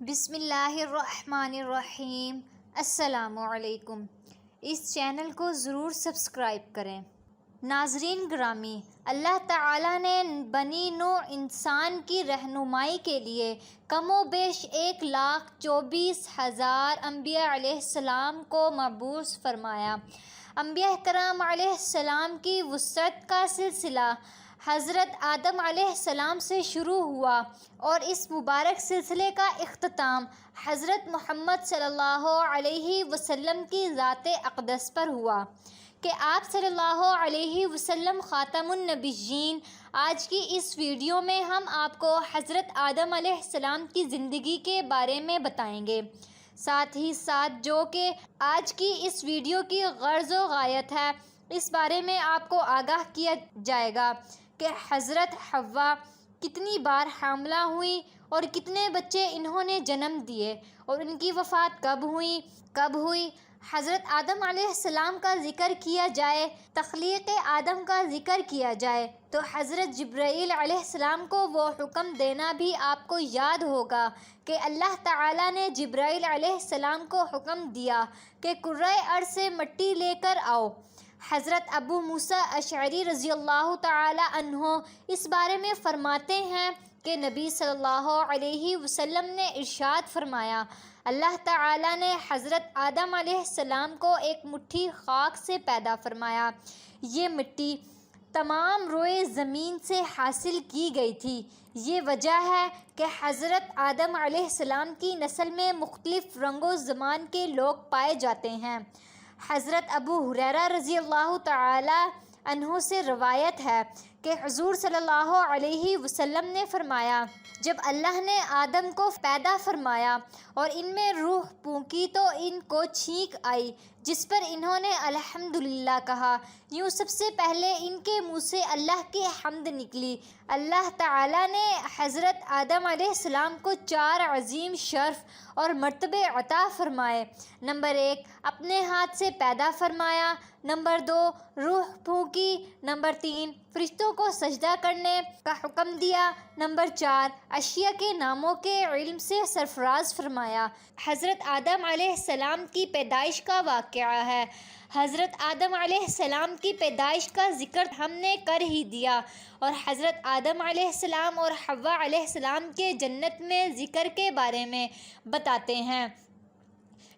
بسم اللہ الرحمن الرحیم۔ السلام علیکم۔ اس چینل کو ضرور سبسکرائب کریں۔ ناظرین گرامی، اللہ تعالیٰ نے بنی نوع انسان کی رہنمائی کے لیے کم و بیش 1,24,000 انبیاء علیہ السلام کو مبعوث فرمایا۔ انبیاء کرام علیہ السلام کی وسعت کا سلسلہ حضرت آدم علیہ السلام سے شروع ہوا اور اس مبارک سلسلے کا اختتام حضرت محمد صلی اللہ علیہ وسلم کی ذات اقدس پر ہوا کہ آپ صلی اللہ علیہ وسلم خاتم النبیین۔ آج کی اس ویڈیو میں ہم آپ کو حضرت آدم علیہ السلام کی زندگی کے بارے میں بتائیں گے، ساتھ ہی ساتھ جو کہ آج کی اس ویڈیو کی غرض و غایت ہے، اس بارے میں آپ کو آگاہ کیا جائے گا کہ حضرت حوا کتنی بار حاملہ ہوئیں اور کتنے بچے انہوں نے جنم دیے اور ان کی وفات کب ہوئی۔ حضرت آدم علیہ السلام کا ذکر کیا جائے، تخلیق آدم کا ذکر کیا جائے تو حضرت جبرائیل علیہ السلام کو وہ حکم دینا بھی آپ کو یاد ہوگا کہ اللہ تعالیٰ نے جبرائیل علیہ السلام کو حکم دیا کہ کرۂ ارض سے مٹی لے کر آؤ۔ حضرت ابو موسیٰ اشعری رضی اللہ تعالی عنہ اس بارے میں فرماتے ہیں کہ نبی صلی اللہ علیہ وسلم نے ارشاد فرمایا، اللہ تعالیٰ نے حضرت آدم علیہ السلام کو ایک مٹھی خاک سے پیدا فرمایا۔ یہ مٹی تمام روئے زمین سے حاصل کی گئی تھی۔ یہ وجہ ہے کہ حضرت آدم علیہ السلام کی نسل میں مختلف رنگ و زمان کے لوگ پائے جاتے ہیں۔ حضرت ابو ہریرہ رضی اللہ تعالی عنہ سے روایت ہے کہ حضور صلی اللہ علیہ وسلم نے فرمایا، جب اللہ نے آدم کو پیدا فرمایا اور ان میں روح پھونکی تو ان کو چھینک آئی، جس پر انہوں نے الحمدللہ کہا۔ یوں سب سے پہلے ان کے منہ سے اللہ کی حمد نکلی۔ اللہ تعالیٰ نے حضرت آدم علیہ السلام کو 4 عظیم شرف اور مرتبے عطا فرمائے۔ نمبر 1، اپنے ہاتھ سے پیدا فرمایا۔ نمبر 2، روح پھونکی۔ نمبر 3، فرشتوں کو سجدہ کرنے کا حکم دیا۔ نمبر 4، اشیاء کے ناموں کے علم سے سرفراز فرمایا۔ حضرت آدم علیہ السلام کی پیدائش کا واقعہ ہے۔ حضرت آدم علیہ السلام کی پیدائش کا ذکر ہم نے کر ہی دیا اور حضرت آدم علیہ السلام اور حوا علیہ السلام کے جنت میں ذکر کے بارے میں بتاتے ہیں۔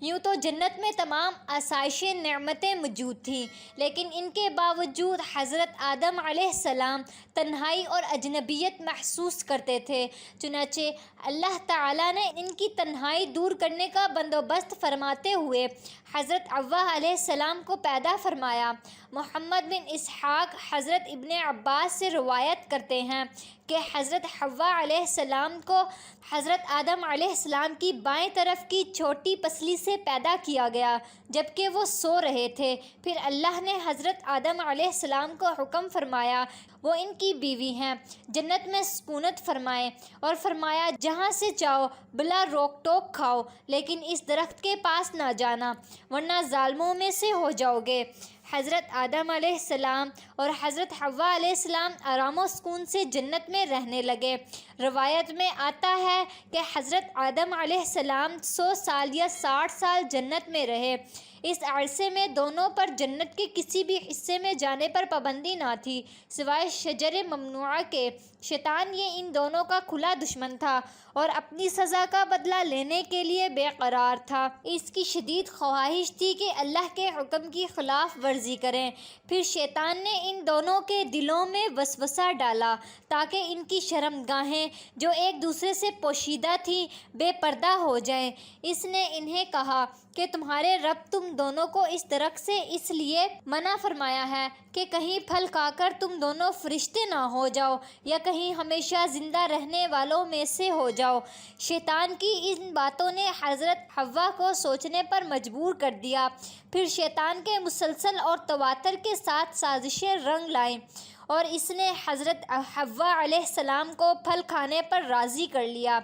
یوں تو جنت میں تمام آسائش نعمتیں موجود تھیں، لیکن ان کے باوجود حضرت آدم علیہ السلام تنہائی اور اجنبیت محسوس کرتے تھے۔ چنانچہ اللہ تعالیٰ نے ان کی تنہائی دور کرنے کا بندوبست فرماتے ہوئے حضرت حوا علیہ السلام کو پیدا فرمایا۔ محمد بن اسحاق حضرت ابن عباس سے روایت کرتے ہیں کہ حضرت حوا علیہ السلام کو حضرت آدم علیہ السلام کی بائیں طرف کی چھوٹی پسلی سے پیدا کیا گیا جبکہ وہ سو رہے تھے۔ پھر اللہ نے حضرت آدم علیہ السلام کو حکم فرمایا، وہ ان کی بیوی ہیں، جنت میں سکونت فرمائے اور فرمایا جہاں سے چاہو بلا روک ٹوک کھاؤ، لیکن اس درخت کے پاس نہ جانا ورنہ ظالموں میں سے ہو جاؤ گے۔ حضرت آدم علیہ السلام اور حضرت حوا علیہ السلام آرام و سکون سے جنت میں رہنے لگے۔ روایت میں آتا ہے کہ حضرت آدم علیہ السلام 100 سال یا 60 سال جنت میں رہے۔ اس عرصے میں دونوں پر جنت کے کسی بھی حصے میں جانے پر پابندی نہ تھی سوائے شجر ممنوعہ کے۔ شیطان یہ ان دونوں کا کھلا دشمن تھا اور اپنی سزا کا بدلہ لینے کے لیے بے قرار تھا۔ اس کی شدید خواہش تھی کہ اللہ کے حکم کی خلاف ورزی کریں۔ پھر شیطان نے ان دونوں کے دلوں میں وسوسہ ڈالا تاکہ ان کی شرمگاہیں جو ایک دوسرے سے پوشیدہ تھیں بے پردہ ہو جائیں۔ اس نے انہیں کہا کہ تمہارے رب تم دونوں کو اس درخت سے اس لیے منع فرمایا ہے کہ کہیں پھل کھا کر تم دونوں فرشتے نہ ہو جاؤ یا کہیں ہمیشہ زندہ رہنے والوں میں سے ہو جاؤ۔ شیطان کی ان باتوں نے حضرت حوا کو سوچنے پر مجبور کر دیا۔ پھر شیطان کے مسلسل اور تواتر کے ساتھ سازشیں رنگ لائیں اور اس نے حضرت حوا علیہ السلام کو پھل کھانے پر راضی کر لیا۔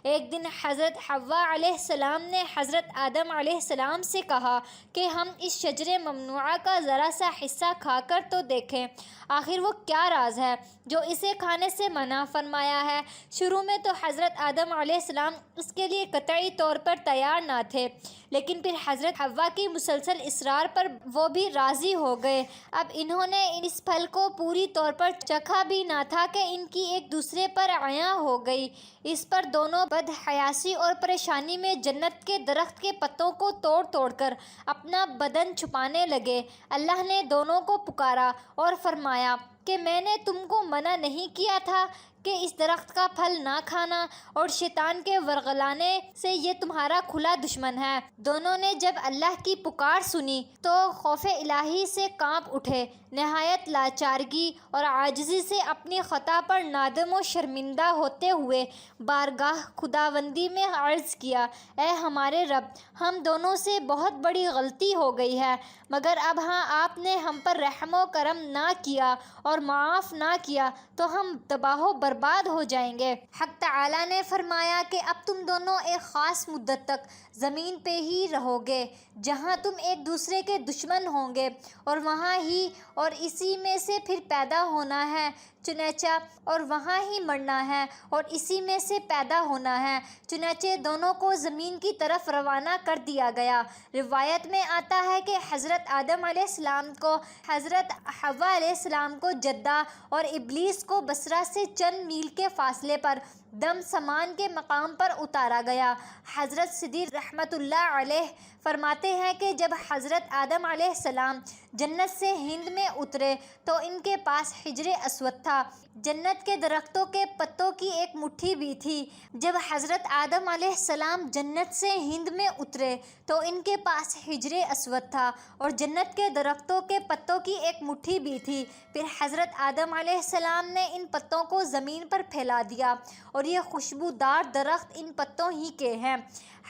ایک دن حضرت حوا علیہ السلام نے حضرت آدم علیہ السلام سے کہا کہ ہم اس شجر ممنوعہ کا ذرا سا حصہ کھا کر تو دیکھیں، آخر وہ کیا راز ہے جو اسے کھانے سے منع فرمایا ہے۔ شروع میں تو حضرت آدم علیہ السلام اس کے لیے قطعی طور پر تیار نہ تھے، لیکن پھر حضرت حوا کی مسلسل اصرار پر وہ بھی راضی ہو گئے۔ اب انہوں نے اس پھل کو پوری طور پر چکھا بھی نہ تھا کہ ان کی ایک دوسرے پر عیاں ہو گئی۔ اس پر دونوں بدحیاسی اور پریشانی میں جنت کے درخت کے پتوں کو توڑ توڑ کر اپنا بدن چھپانے لگے۔ اللہ نے دونوں کو پکارا اور فرمایا کہ میں نے تم کو منع نہیں کیا تھا کہ اس درخت کا پھل نہ کھانا، اور شیطان کے ورغلانے سے یہ تمہارا کھلا دشمن ہے۔ دونوں نے جب اللہ کی پکار سنی تو خوف الہی سے کانپ اٹھے، نہایت لاچارگی اور عاجزی سے اپنی خطا پر نادم و شرمندہ ہوتے ہوئے بارگاہ خداوندی میں عرض کیا، اے ہمارے رب، ہم دونوں سے بہت بڑی غلطی ہو گئی ہے، مگر اب آپ نے ہم پر رحم و کرم نہ کیا اور معاف نہ کیا تو ہم تباہ و برباد ہو جائیں گے۔ حق تعالیٰ نے فرمایا کہ اب تم دونوں ایک خاص مدت تک زمین پہ ہی رہو گے، جہاں تم ایک دوسرے کے دشمن ہوں گے، اور وہاں ہی اور اسی میں سے پھر پیدا ہونا ہے، چنانچہ اور وہاں ہی مرنا ہے اور اسی میں سے پیدا ہونا ہے۔ چنانچہ دونوں کو زمین کی طرف روانہ کر دیا گیا۔ روایت میں آتا ہے کہ حضرت آدم علیہ السلام کو، حضرت حوا علیہ السلام کو جدہ اور ابلیس کو بصرہ سے چند میل کے فاصلے پر دم سمان کے مقام پر اتارا گیا۔ حضرت صدیق رحمۃ اللہ علیہ فرماتے ہیں کہ جب حضرت آدم علیہ السلام جنت سے ہند میں اترے تو ان کے پاس حجر اسود تھا، جنت کے درختوں کے پتوں کی ایک مٹھی بھی تھی۔ جب حضرت آدم علیہ السلام جنت سے ہند میں اترے تو ان کے پاس حجر اسود تھا اور جنت کے درختوں کے پتوں کی ایک مٹھی بھی تھی۔ پھر حضرت آدم علیہ السلام نے ان پتوں کو زمین پر پھیلا دیا اور یہ خوشبودار درخت ان پتوں ہی کے ہیں۔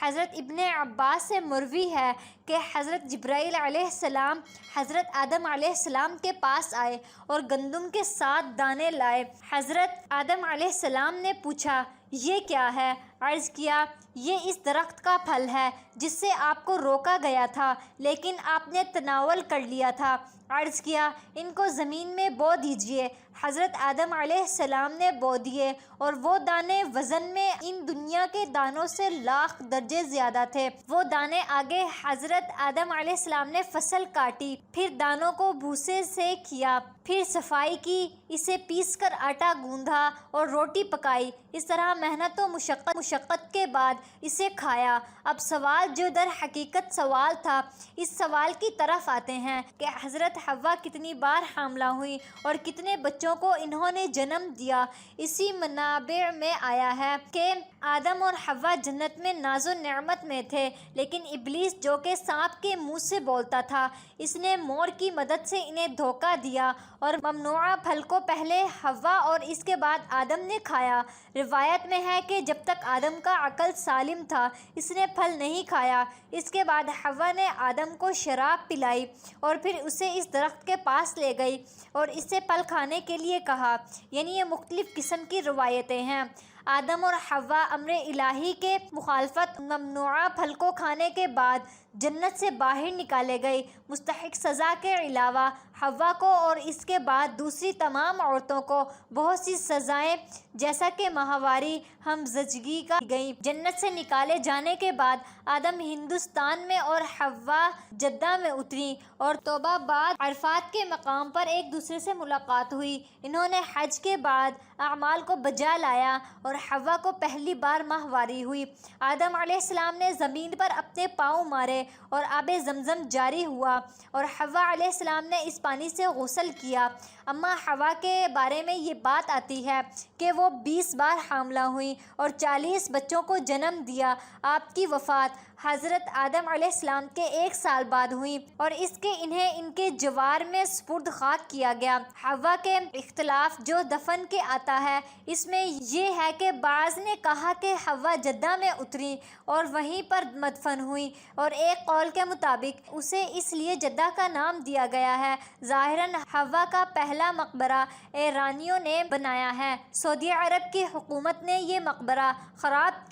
حضرت ابن عباس سے مروی ہے کہ حضرت جبرائیل علیہ السلام حضرت آدم علیہ السلام کے پاس آئے اور گندم کے 7 دانے لائے۔ حضرت آدم علیہ السلام نے پوچھا، یہ کیا ہے؟ عرض کیا، یہ اس درخت کا پھل ہے جس سے آپ کو روکا گیا تھا لیکن آپ نے تناول کر لیا تھا۔ عرض کیا، ان کو زمین میں بو دیجئے۔ حضرت آدم علیہ السلام نے بو دیے اور وہ دانے وزن میں ان دنیا کے دانوں سے لاکھ درجے زیادہ تھے۔ وہ دانے آگے حضرت آدم علیہ السلام نے فصل کاٹی، پھر دانوں کو بھوسے سے کیا، پھر صفائی کی، اسے پیس کر آٹا گوندھا اور روٹی پکائی، اس طرح محنت و مشقت کے بعد اسے کھایا۔ اب سوال جو در حقیقت سوال تھا، اس سوال کی طرف آتے ہیں کہ حضرت حوا کتنی بار حاملہ ہوئیں اور کتنے بچوں کو انہوں نے جنم دیا۔ اسی منابع میں آیا ہے کہ آدم اور حوا جنت میں ناز و نعمت میں تھے، لیکن ابلیس جو کہ سانپ کے منہ سے بولتا تھا، اس نے مور کی مدد سے انہیں دھوکہ دیا اور ممنوعہ پھل کو پہلے حوا اور اس کے بعد آدم نے کھایا۔ روایت میں ہے کہ جب تک آدم کا عقل سالم تھا اس نے پھل نہیں کھایا۔ اس کے بعد حوا نے آدم کو شراب پلائی اور پھر اسے اس درخت کے پاس لے گئی اور اس سے پھل کھانے کے لیے کہا، یعنی یہ مختلف قسم کی روایتیں ہیں۔ آدم اور حوا امر الہی کے مخالفت ممنوعہ پھل کو کھانے کے بعد جنت سے باہر نکالے گئے۔ مستحق سزا کے علاوہ حوا کو اور اس کے بعد دوسری تمام عورتوں کو بہت سی سزائیں جیسا کہ ماہواری، ہمزجگی کا گئیں۔ جنت سے نکالے جانے کے بعد آدم ہندوستان میں اور حوا جدہ میں اتریں اور توبہ بعد عرفات کے مقام پر ایک دوسرے سے ملاقات ہوئی۔ انہوں نے حج کے بعد اعمال کو بجا لایا اور حوا کو پہلی بار ماہواری ہوئی۔ آدم علیہ السلام نے زمین پر اپنے پاؤں مارے اور آب زمزم جاری ہوا اور حوا علیہ السلام نے اس پانی سے غسل کیا۔ اما حوا کے بارے میں یہ بات آتی ہے کہ وہ 20 بار حاملہ ہوئیں اور 40 بچوں کو جنم دیا۔ آپ کی وفات حضرت آدم علیہ السلام کے 1 سال بعد ہوئی اور اس کے انہیں ان کے جوار میں سپرد خاک کیا گیا۔ حوا کے اختلاف جو دفن کے آتا ہے، اس میں یہ ہے کہ بعض نے کہا کہ حوا جدہ میں اتریں اور وہیں پر مدفن ہوئیں اور ایک ایک قول کے مطابق اسے اس لیے جدہ کا نام دیا گیا ہے۔ ظاہراً ہوا کا پہلا مقبرہ ایرانیوں نے بنایا ہے۔ سعودی عرب کی حکومت نے یہ مقبرہ خراب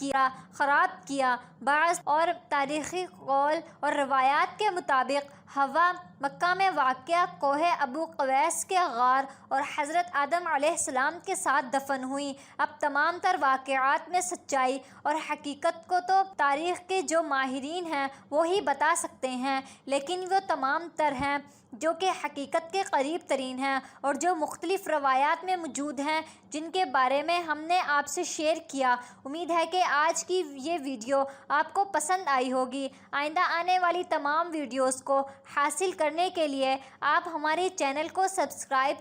کیا۔ بعض اور تاریخی قول اور روایات کے مطابق ہوا مکہ میں واقع کوہ ابو قبیس کے غار اور حضرت آدم علیہ السلام کے ساتھ دفن ہوئی۔ اب تمام تر واقعات میں سچائی اور حقیقت کو تو تاریخ کے جو ماہرین ہیں وہی بتا سکتے ہیں، لیکن وہ تمام تر ہیں جو کہ حقیقت کے قریب ترین ہیں اور جو مختلف روایات میں موجود ہیں، جن کے بارے میں ہم نے آپ سے شیئر کیا۔ امید ہے کہ آج کی یہ ویڈیو آپ کو پسند آئی ہوگی۔ آئندہ آنے والی تمام ویڈیوز کو حاصل کرنے کے لیے آپ ہمارے چینل کو سبسکرائب